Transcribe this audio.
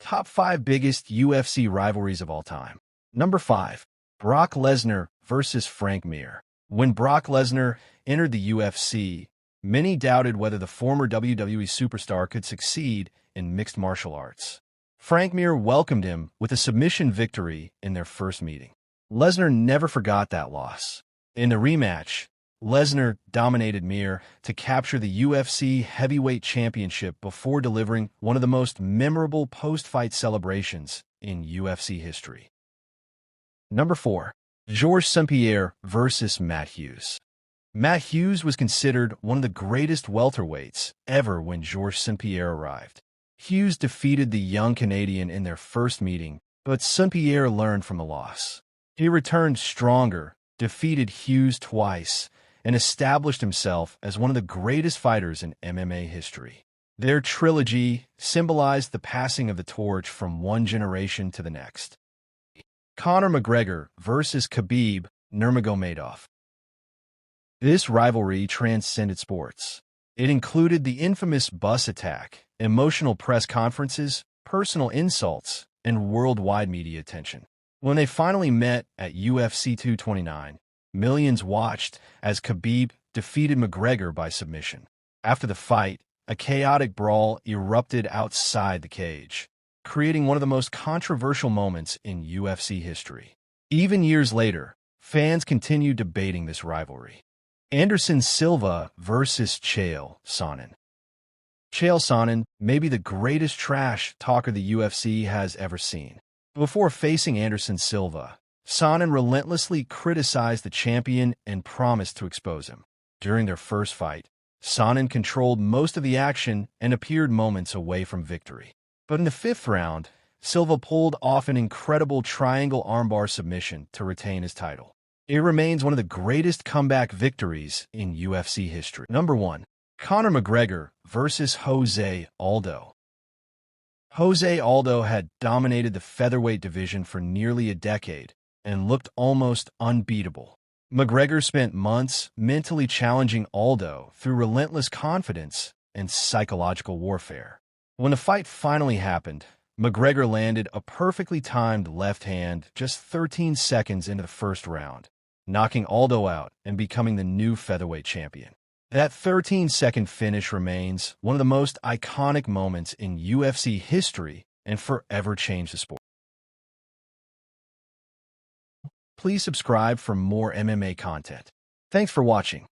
Top 5 biggest UFC rivalries of all time. Number 5. Brock Lesnar vs. Frank Mir. When Brock Lesnar entered the UFC, many doubted whether the former WWE superstar could succeed in mixed martial arts. Frank Mir welcomed him with a submission victory in their first meeting. Lesnar never forgot that loss. In the rematch, Lesnar dominated Mir to capture the UFC Heavyweight Championship before delivering one of the most memorable post-fight celebrations in UFC history. Number 4. Georges St-Pierre vs. Matt Hughes. Matt Hughes was considered one of the greatest welterweights ever when Georges St-Pierre arrived. Hughes defeated the young Canadian in their first meeting, but St-Pierre learned from the loss. He returned stronger, defeated Hughes twice, and established himself as one of the greatest fighters in MMA history. Their trilogy symbolized the passing of the torch from one generation to the next. Conor McGregor vs. Khabib Nurmagomedov. This rivalry transcended sports. It included the infamous bus attack, emotional press conferences, personal insults, and worldwide media attention. When they finally met at UFC 229, millions watched as Khabib defeated McGregor by submission. After the fight, a chaotic brawl erupted outside the cage, creating one of the most controversial moments in UFC history. Even years later, fans continued debating this rivalry. Anderson Silva vs. Chael Sonnen. Chael Sonnen may be the greatest trash talker the UFC has ever seen. Before facing Anderson Silva, Sonnen relentlessly criticized the champion and promised to expose him. During their first fight, Sonnen controlled most of the action and appeared moments away from victory. But in the fifth round, Silva pulled off an incredible triangle armbar submission to retain his title. It remains one of the greatest comeback victories in UFC history. Number 1. Conor McGregor vs. Jose Aldo. Jose Aldo had dominated the featherweight division for nearly a decade and looked almost unbeatable. McGregor spent months mentally challenging Aldo through relentless confidence and psychological warfare. When the fight finally happened, McGregor landed a perfectly timed left hand just 13 seconds into the first round, knocking Aldo out and becoming the new featherweight champion. That 13-second finish remains one of the most iconic moments in UFC history and forever changed the sport. Please subscribe for more MMA content. Thanks for watching.